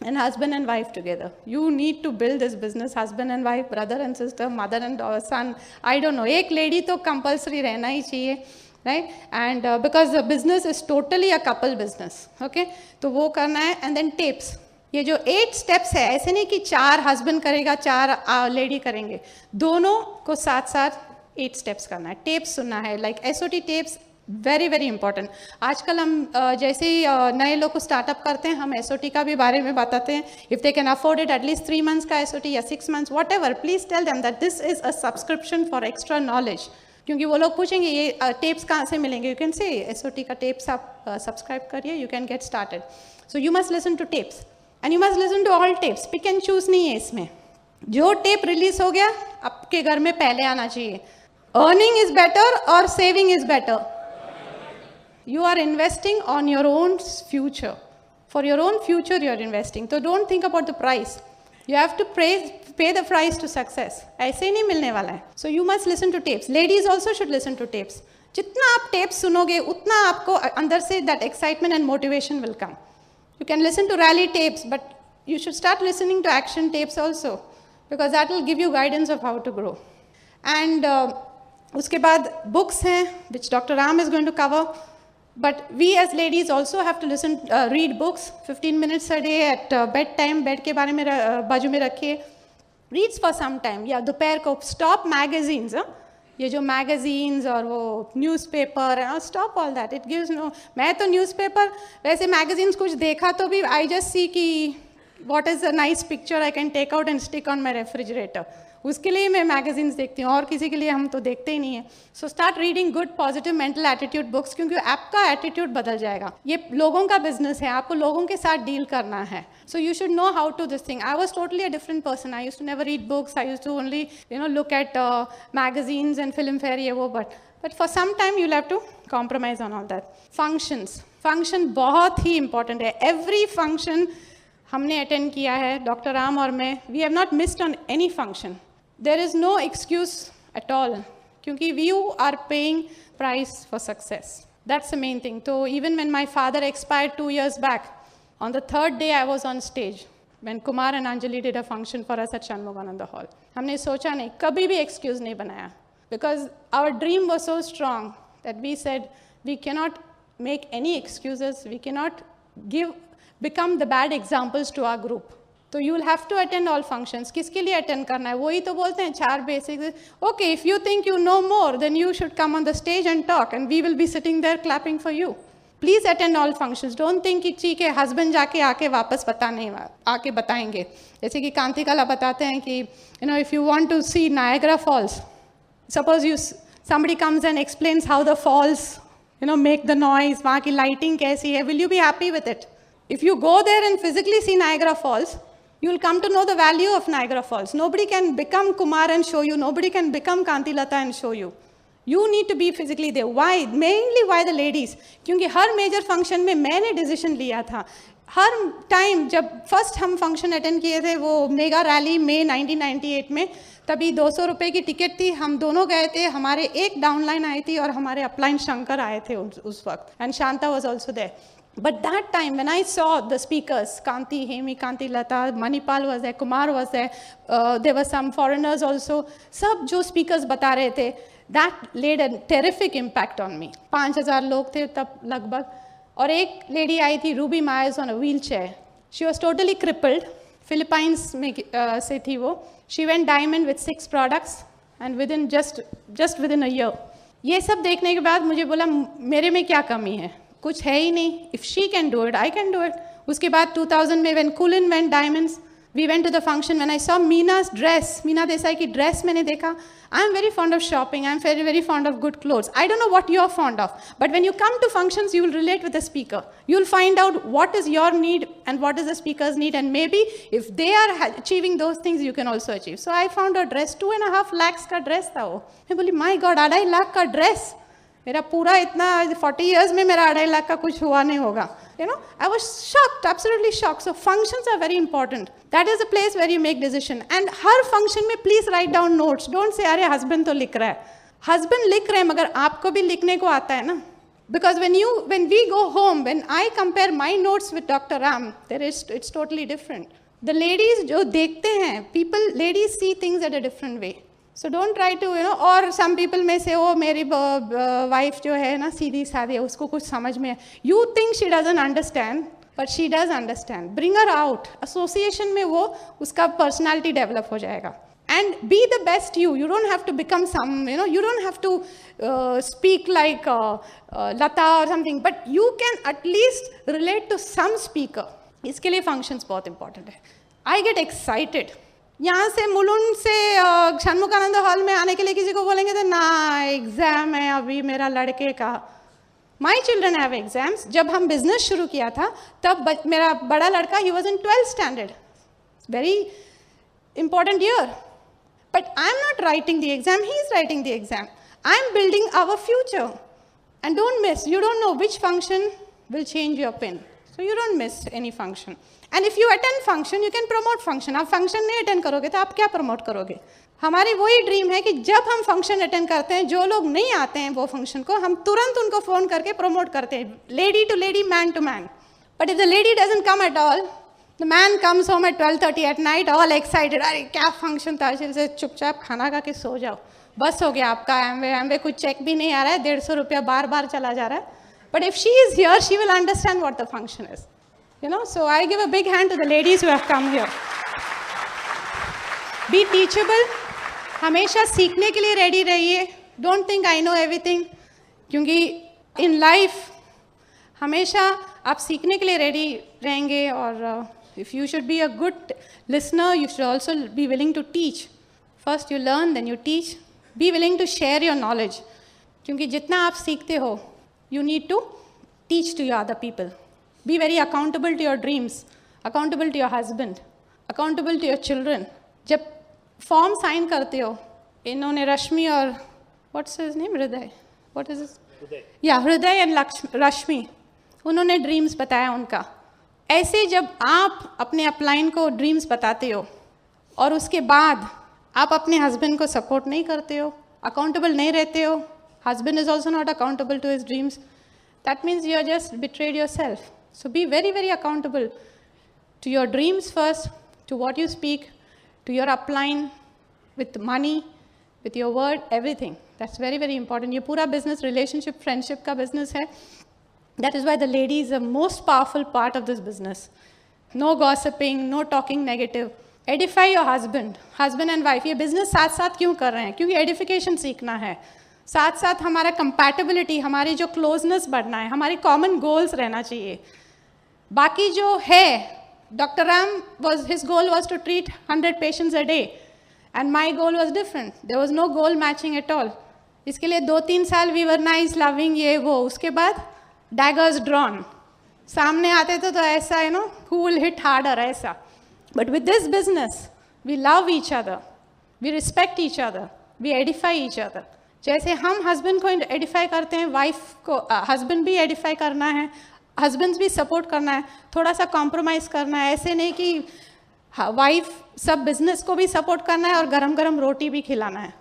C: And husband and wife together. You need to build this business, husband and wife, brother and sister, mother and son. I don't know. एक lady तो compulsory रहना ही चाहिए, right? And because the business is totally a couple business, okay? तो वो करना है. And then tapes. ये जो 8 स्टेप्स है, ऐसे नहीं कि 4 हस्बैंड करेगा 4 लेडी करेंगे, दोनों को साथ साथ 8 स्टेप्स करना है. टेप्स सुनना है, like SOT tapes, very very important. आजकल हम जैसे ही नए लोग को स्टार्टअप करते हैं, हम SOT का भी बारे में बताते हैं. If they can afford it, at least 3 months का SOT या 6 months, whatever, please tell them that this is a subscription for extra knowledge. क्योंकि वो लोग पूछेंगे ये टेप्स कहाँ से मिलेंगे, यू कैन से SOT का टेप्स आप सब्सक्राइब करिए, you can get started. So you must listen to tapes. And you must listen to all tapes. Pick and choose नहीं है इसमें. जो टेप रिलीज हो गया आपके घर में पहले आना चाहिए. अर्निंग इज बेटर और saving is better. You are investing on your own future. For your own future you are investing. तो don't think about the price. You have to pay the price to success. ऐसे ही नहीं मिलने वाला है. So you must listen to tapes. Ladies also should listen to tapes. जितना आप tapes सुनोगे उतना आपको अंदर से that excitement and motivation will come. You can listen to rally tapes, but you should start listening to action tapes also, because that will give you guidance of how to grow. And उसके बाद books हैं, which Dr. Ram is going to cover. But we as ladies also have to listen, read books 15 minutes a day at bed time. Bed के बारे में बाजू में रखिए. Reads for some time. या दोपहर को stop magazines. ये जो magazines और वो newspaper है, stop all that. It gives no. मैं तो newspaper वैसे magazines कुछ देखा तो भी I just see कि what is a nice picture I can take out and stick on my refrigerator. उसके लिए मैं मैगजीन्स देखती हूँ और किसी के लिए हम तो देखते ही नहीं है. So start reading good positive mental attitude books, क्योंकि आपका एटीट्यूड बदल जाएगा. ये लोगों का बिजनेस है, आपको लोगों के साथ डील करना है. So you should know how to this thing. I was totally a different person. I used to never read books. I used to only look at magazines and Filmfare ये वो. But for some time you'll have to compromise on all that. Function बहुत ही important है. Every function हमने attend किया है, doctor Ram और मैं. We have not missed on any function. There is no excuse at all, क्योंकि you are paying price for success. That's the main thing. So even when my father expired 2 years back, on the 3rd day I was on stage when Kumar and Anjali did a function for us at Shanmugananda Hall. हमने सोचा नहीं, कभी भी excuse नहीं बनाया, because our dream was so strong that we said we cannot make any excuses. We cannot become the bad examples to our group. तो you will have to attend all functions. किसके लिए attend करना है? वही तो बोलते हैं 4 basics. Okay, if you think you know more than you should come on the stage and talk and we will be sitting there clapping for you. Please attend all functions. Don't think कि ठीक है husband जाके आके वापस आके बताएंगे. जैसे कि कांति कला बताते हैं कि if you want to see Niagara falls, suppose you somebody comes and explains how the falls make the noise, वहाँ की लाइटिंग कैसी है, will you be happy with it? If you go there and physically see Niagara Falls, you will come to know the value of Niagara Falls. Nobody can become Kumar and show you. Nobody can become Kanti Lata and show you. You need to be physically there. Why? Mainly why the ladies? क्योंकि हर major function में मैंने decision लिया था. हर time जब first हम function attend किए थे वो मेगा रैली में 1998 में, तभी 200 रुपये की टिकट थी. हम दोनों गए थे. हमारे एक डाउनलाइन आई थी और हमारे अपलाइन शंकर आए थे उस वक्त. And Shanta was also there. But that time when I saw the speakers, Kanti, Hemi, Kanti Lata, Manipal was there, Kumar was there, there were some foreigners also, सब जो speakers बता रहे थे, that laid a terrific impact on me. 5,000 लोग थे तब लगभग. और एक lady आई थी, Ruby Myers, on a wheelchair. She was totally crippled. Philippines में से थी वो. She went diamond with 6 products and within just within a year. ये सब देखने के बाद मुझे बोला मेरे में क्या कमी है, कुछ है ही नहीं. If she can do it, I can do it. उसके बाद 2000 में when Kulin went diamonds, we went to the function. When I saw Meena's dress, Meena Desai की ड्रेस मैंने देखा. I am very fond of shopping. I am very very fond of good clothes. I don't know what you are fond of, but when you come to functions you will relate with the speaker. You will find out what is your need and what is the speaker's need, and maybe if they are achieving those things you can also achieve. So I found a dress, 2.5 lakhs का dress था वो. मैं बोली माई God, 2.5 lakh का dress. मेरा पूरा इतना 40 years में मेरा 2.5 लाख का कुछ हुआ नहीं होगा. I was shocked, absolutely shocked. So functions are very important. That is the place where you make decision. And her function में please write down notes. Don't say अरे husband तो लिख रहा है. Husband लिख रहे हैं मगर आपको भी लिखने को आता है ना. Because when we go home, when I compare my notes with Dr. Ram, it's totally different. The ladies जो देखते हैं, ladies see things at a different way. So don't try to, और some people में से वो मेरी wife जो है ना सीधी सादी है, उसको कुछ समझ में है. You think she doesn't understand, but she does understand. Bring her out. Association में वो उसका personality develop हो जाएगा. And be the best you. You don't have to become some, you don't have to speak like Lata or something, but you can at least relate to some speaker. इसके लिए functions बहुत important है. I get excited. यहाँ से मुलुंड से Shanmukhananda hall में आने के लिए किसी को बोलेंगे तो ना एग्ज़ाम है अभी मेरा लड़के का. My children have exams. जब हम बिजनेस शुरू किया था तब मेरा बड़ा लड़का ही was in 12th standard. Very important year. But I am not writing the exam, he is writing the exam. I am building our future. And don't miss, you don't know which function will change your pin. So you don't miss any function. And if you attend function, you can promote function. आप function नहीं attend करोगे तो आप क्या promote करोगे? हमारी वही dream है कि जब हम फंक्शन अटेंड करते हैं, जो लोग नहीं आते हैं वो फंक्शन को, हम तुरंत उनको फ़ोन करके प्रमोट करते हैं, lady to lady, man to man. But if the lady doesn't come at all, the man comes home at 12:30 at night, all excited. अरे क्या फंक्शन था, से चुपचाप खाना खा के सो जाओ, बस हो गया आपका. एमवे कुछ चेक भी नहीं आ रहा है, 150 रुपया बार बार चला जा रहा है. But if she is here, she will understand what the function is. You know, so I give a big hand to the ladies who have come here. Be teachable. हमेशा सीखने के लिए ready रहिए. Don't think I know everything. क्योंकि in life हमेशा आप सीखने के लिए ready रहेंगे और if you should be a good listener, you should also be willing to teach. First you learn, then you teach. Be willing to share your knowledge. क्योंकि जितना आप सीखते हो, you need to teach to your other people. Be very accountable to your dreams, accountable to your husband, accountable to your children. जब form sign करते हो, इन्होंने रश्मि और what's his name, हृदय, what is his? या हृदय एंड रश्मि, उन्होंने dreams बताया उनका. ऐसे जब आप अपने अपलाइन को ड्रीम्स बताते हो और उसके बाद आप अपने हस्बैंड को सपोर्ट नहीं करते हो, अकाउंटेबल नहीं रहते हो, husband is also not accountable to his dreams, that means you are just betrayed yourself. So be very, very accountable to your dreams first, to what you speak, to your upline, with money, with your word, everything. That's very, very important. ये पूरा business, relationship, friendship का business है. That is why the lady is the most powerful part of this business. No gossiping, no talking negative. Edify your husband, husband and wife. ये business साथ साथ क्यों कर रहे हैं? क्योंकि edification सीखना है. साथ साथ हमारा compatibility, हमारी जो closeness बढ़ना है, हमारी common goals रहना चाहिए. बाकी जो है, Dr. Ram his goal was to treat 100 patients a day, and my goal was different. There was no goal matching at all. इसके लिए 2-3 साल we were nice, loving, ये वो. उसके बाद daggers drawn. सामने आते थे तो ऐसा, you know, who will hit harder ऐसा. But with this business, we love each other, we respect each other, we edify each other. जैसे हम husband को edify करते हैं, wife को husband भी edify करना है, husbands भी support करना है, थोड़ा सा compromise करना है. ऐसे नहीं कि wife सब business को भी support करना है और गरम गरम रोटी भी खिलाना है.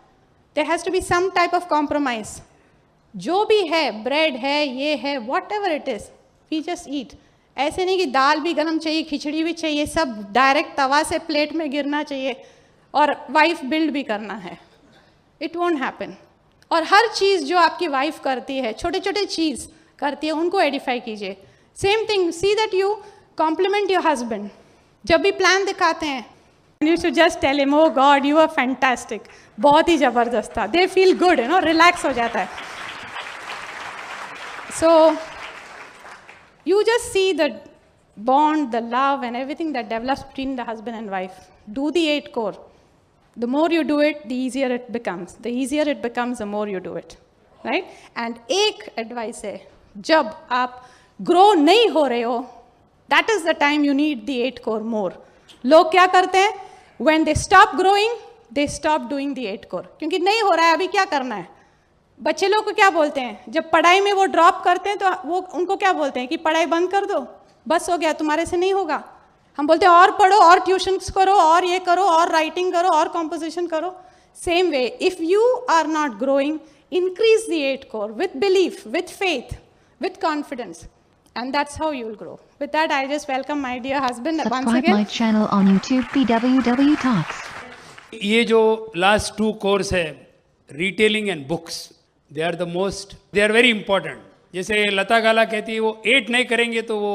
C: There has to be some type of compromise. जो भी है, bread है, ये है, whatever it is, we just eat. ऐसे नहीं कि दाल भी गरम चाहिए, खिचड़ी भी चाहिए, सब डायरेक्ट तवा से प्लेट में गिरना चाहिए और वाइफ बिल्ड भी करना है. It won't happen. और हर चीज़ जो आपकी वाइफ करती है, छोटे छोटे चीज़ करती है, उनको एडिफाई कीजिए. Same thing, see that you compliment your husband. जब भी प्लान दिखाते हैं, you should just tell him, oh God you are fantastic, बहुत ही ज़बरदस्त था. They feel good, you know, relax हो जाता है. सो you just see the bond, the love and everything that develops between the husband and wife. Do the 8 core. The more you do it, the easier it becomes. The easier it becomes, the more you do it. Right? And एक advice है, जब आप grow नहीं हो रहे हो, that is the time you need the 8 core more. लोग क्या करते हैं? When they stop growing, they stop doing the 8 core. क्योंकि नहीं हो रहा है, अभी क्या करना है? बच्चे लोग को क्या बोलते हैं जब पढ़ाई में वो ड्रॉप करते हैं, तो वो उनको क्या बोलते हैं कि पढ़ाई बंद कर दो, बस हो गया, तुम्हारे से नहीं होगा. हम बोलते हैं और पढ़ो, और ट्यूशन्स करो, और ये करो, और राइटिंग करो, और कॉम्पोजिशन करो. Same way, if you are not growing, increase the 8 core with belief, with faith, with confidence, and that's how you will grow. With that, I just welcome my dear husband once
E: Subscribe
C: again.
E: my channel on YouTube, BWW Talks.
A: ये जो last 2 course है, retailing and books, they are the most, they are very important. जैसे लता गाला कहती है, वो 8 नहीं करेंगे तो वो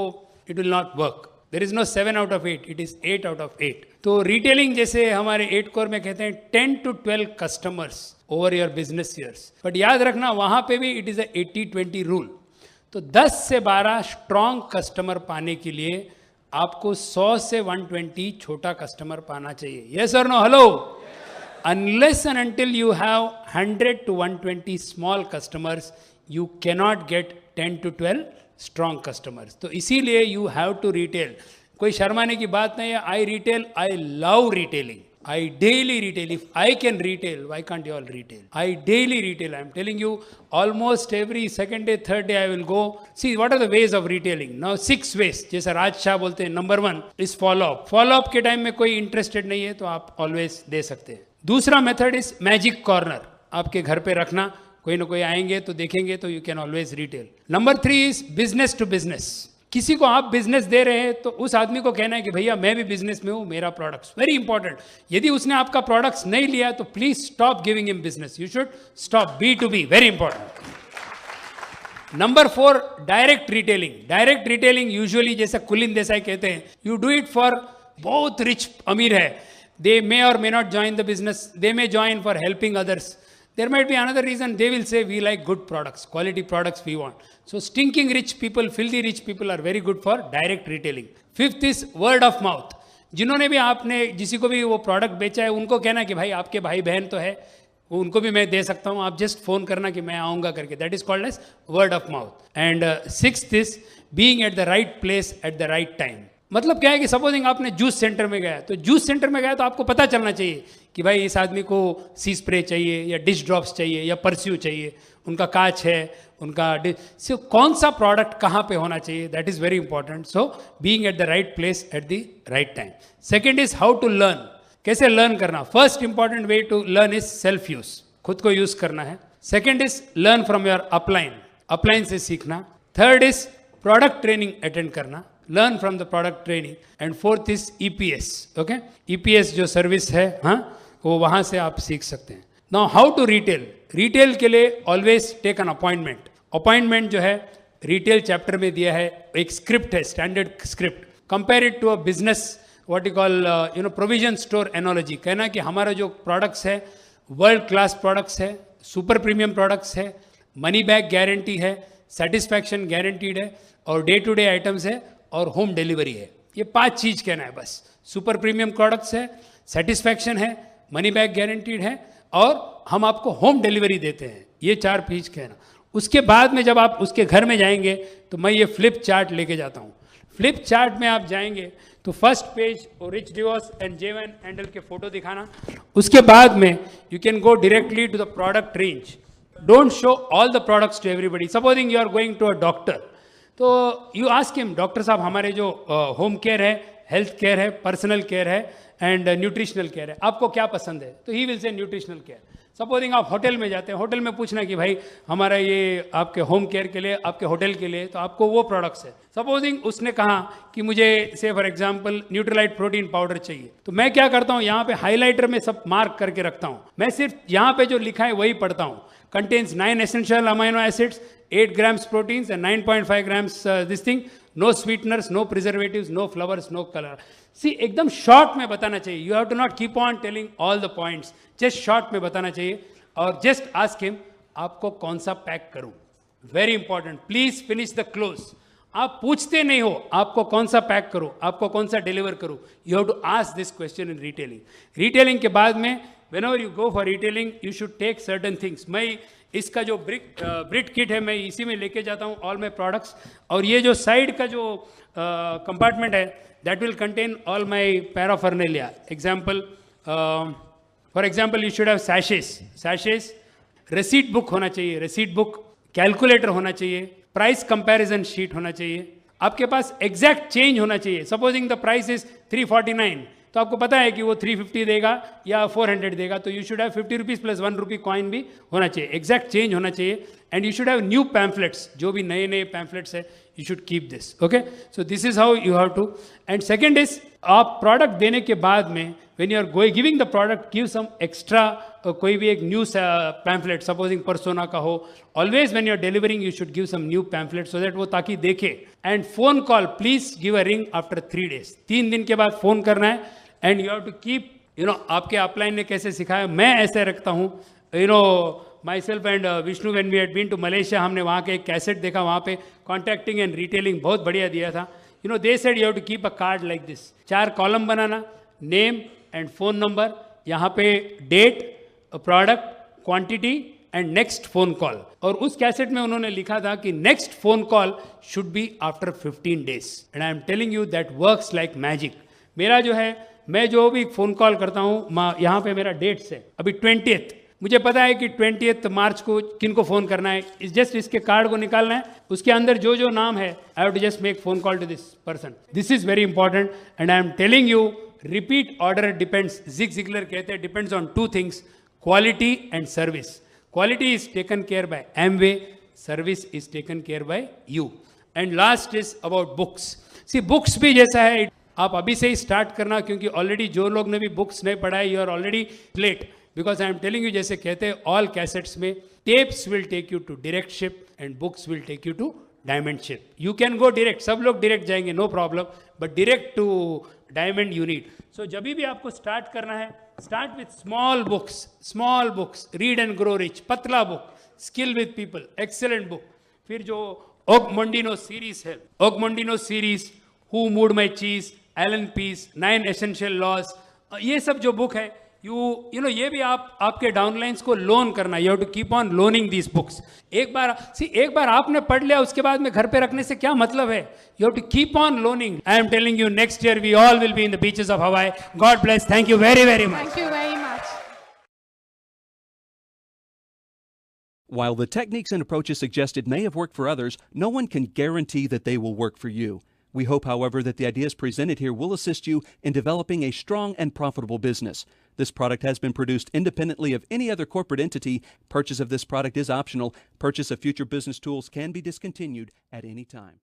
A: it will not work. There is no 7 out of 8, it is 8 out of 8. तो रिटेलिंग जैसे हमारे 8 कोर में कहते हैं 10 to 12 customers over your business years. But याद रखना, वहाँ पे भी इट इज़ अ 80-20 रूल. तो 10 से 12 स्ट्रॉन्ग कस्टमर पाने के लिए आपको 100 से 120 छोटा कस्टमर पाना चाहिए. यस और no? Hello. Unless and until you have 100 to 120 small customers, you cannot get 10 to 12 strong customers. तो इसीलिए you have to retail. कोई शर्माने की बात नहीं है. I retail, I love retailing. I daily retail. If I can retail, why can't you all retail? I daily retail. I'm telling you, almost every second day, third day I will go. See, what are the ways of retailing? Now 6 ways. जैसा राज शाह बोलते हैं, number 1 is follow up. Follow up के time में कोई interested नहीं है तो आप always दे सकते हैं. दूसरा मेथड इज मैजिक कॉर्नर. आपके घर पे रखना, कोई ना कोई आएंगे तो देखेंगे तो you can always retail. Number 3 is business to business. किसी को आप बिजनेस दे रहे हैं तो उस आदमी को कहना है कि भैया मैं भी बिजनेस में हूँ, मेरा प्रोडक्ट्स. Very important. यदि उसने आपका प्रोडक्ट्स नहीं लिया तो please stop giving him business. You should stop. B2B, very important. Number 4, direct retailing. Direct retailing usually जैसा कुलिन देसाई कहते हैं, यू डू इट फॉर बहुत रिच अमीर है, they may or may not join the business, they may join for helping others. There might be another reason. They will say we like good products, quality products we want. So stinking rich people, filthy rich people are very good for direct retailing. 5th is word of mouth. जिन्होंने भी आपने जिसी को भी वो product बेचा है उनको कहना कि भाई आपके भाई बहन तो है, उनको भी मैं दे सकता हूँ, आप जस्ट फोन करना कि मैं आऊँगा करके. That is called as word of mouth. And 6th is being at the right place at the right time. मतलब क्या है कि सपोजिंग आपने जूस सेंटर में गया, तो जूस सेंटर में गया तो आपको पता चलना चाहिए कि भाई इस आदमी को सी स्प्रे चाहिए या डिश ड्रॉप्स चाहिए या परस्यू चाहिए, उनका कांच है, उनका सो कौन सा प्रोडक्ट कहाँ पे होना चाहिए, that is very important. So being at the right place at the right time. Second is how to learn. कैसे लर्न करना. First important way to learn is self use, खुद को यूज करना है. Second is learn from your upline, upline से सीखना. Third is product training attend करना, learn from the product training. and 4th is EPS. okay, EPS जो service है, हाँ, वो वहाँ से आप सीख सकते हैं. now how to retail. retail के लिए always take an appointment. appointment जो है retail चैप्टर में दिया है, एक स्क्रिप्ट है, standard script. compare it to a business what you call provision store analogy. कहना कि हमारा जो प्रोडक्ट्स है वर्ल्ड क्लास प्रोडक्ट्स है, सुपर प्रीमियम प्रोडक्ट्स है, मनी बैक गारंटी है, सेटिस्फैक्शन गारंटीड है, और डे टू डे आइटम्स है, और होम डिलीवरी है. ये 5 चीज़ कहना है बस. सुपर प्रीमियम प्रोडक्ट्स है, सेटिस्फैक्शन है, मनी बैक गारंटीड है, और हम आपको होम डिलीवरी देते हैं. ये 4 चीज़ कहना. उसके बाद में जब आप उसके घर में जाएंगे तो मैं ये फ्लिप चार्ट लेके जाता हूँ. फ्लिप चार्ट में आप जाएंगे तो first page Rich DeVos and Jay Van Andel के फोटो दिखाना. उसके बाद में you can go directly to the product range. Don't show all the products to everybody. Supposing you are going to a doctor, तो यू आस्क हिम, डॉक्टर साहब हमारे जो home care है, हेल्थ केयर है, पर्सनल केयर है and nutritional care है, आपको क्या पसंद है? तो he will say nutritional care. Supposing आप होटल में जाते हैं, होटल में पूछना कि भाई हमारा ये आपके होम केयर के लिए, आपके होटल के लिए, तो आपको वो प्रोडक्ट्स है. सपोजिंग उसने कहा कि मुझे से for example Nutrilite protein powder चाहिए, तो मैं क्या करता हूँ, यहाँ पे हाईलाइटर में सब मार्क करके रखता हूँ. मैं सिर्फ यहाँ पे जो लिखा है वही पढ़ता हूँ. contains 9 essential amino acids, 8 grams proteins and 9.5 grams this thing, no sweeteners, no preservatives, no flowers, no color. See, एकदम शॉर्ट में बताना चाहिए. You have to not keep on telling all the points. Just short में बताना चाहिए, और just ask him, आपको कौन सा पैक करूं. Very important. Please finish the close. आप पूछते नहीं हो आपको कौन सा पैक करूं, आपको कौन सा डिलीवर करूं. You have to ask this question in retailing. Retailing के बाद में whenever you go for retailing, you should take certain things. मैं इसका जो ब्रिट किट है मैं इसी में लेके जाता हूँ all my products. और ये जो साइड का जो कंपार्टमेंट है, that will contain all my paraphernalia. Example, for example, you should have sachets, receipt book होना चाहिए, receipt book, कैलकुलेटर होना चाहिए, प्राइस कंपैरिजन शीट होना चाहिए, आपके पास एग्जैक्ट चेंज होना चाहिए. सपोजिंग द प्राइस इज 349, तो आपको पता है कि वो 350 देगा या 400 देगा, तो you should have 50 rupees plus 1 rupee coin भी होना चाहिए. एग्जैक्ट चेंज होना चाहिए. And you should have new pamphlets, जो भी नए नए पैम्फलेट्स है, you should keep this. Okay, so this is how you have to. And second is, आप प्रोडक्ट देने के बाद में when you are giving the product, give some extra, कोई भी एक न्यू पैम्फलेट, सपोजिंग परसोना का हो. Always when you are delivering, you should give some new pamphlet so that वो ताकि देखे. And phone call, please give a ring after 3 days. 3 दिन के बाद फोन करना है. And you have to keep, आपके अपलाइन ने कैसे सिखाया, मैं ऐसे रखता हूँ. Myself and Vishnu when we had been to Malaysia, हमने वहाँ के एक कैसेट देखा, वहाँ पे कॉन्टैक्टिंग एंड रिटेलिंग बहुत बढ़िया दिया था. they said you have to keep a card like this. 4 column बनाना, नेम एंड फोन नंबर, यहाँ पे date, product, quantity and next phone call. और उस कैसेट में उन्होंने लिखा था कि next phone call should be after 15 days. And I am telling you that works like magic. मेरा जो है, मैं जो भी फोन कॉल करता हूँ, यहाँ पे मेरा डेट्स है, अभी 20th, मुझे पता है कि 20th मार्च को किन को फोन करना है. जस्ट इसके कार्ड को निकालना है, उसके अंदर जो जो नाम है, I have to just make phone call to this person. This is very important. And I am telling you, repeat order depends, Zig Ziglar कहते हैं, depends on 2 things, quality and service. Quality is taken care by Amway, service is taken care by you. And last is about books. See, books भी जैसा है, आप अभी से ही start करना, क्योंकि ऑलरेडी जो लोग ने भी बुक्स नहीं पढ़ा है, you are already late. Because I am telling you, जैसे कहते हैं ऑल कैसेट्स में, tapes will take you to direct ship and books will take you to diamond ship. You can go direct, सब लोग direct जाएंगे, no problem, but direct to diamond you need. So जब भी आपको start करना है, start with small books, read and grow rich, पतला book, skill with people, excellent book. फिर जो Og Mondino series है, Og Mondino series, Who Moved My Cheese, Alan Pease, 9 Essential Laws, ये सब जो बुक है, you know ये भी आपके डाउनलाइंस को लोन करना, you have to keep on loaning these books. एक बार आपने पढ़ लिया, उसके बाद में घर पे रखने से क्या मतलब है? You have to keep on loaning. I am telling you, next year we all will be in the beaches of Hawaii. God bless. Thank you very, very much.
C: Thank you very much.
F: While the techniques and approaches suggested may have worked for others, no one can guarantee that they will work for you. We hope, however, that the ideas presented here will assist you in developing a strong and profitable business. This product has been produced independently of any other corporate entity. Purchase of this product is optional. Purchase of future business tools can be discontinued at any time.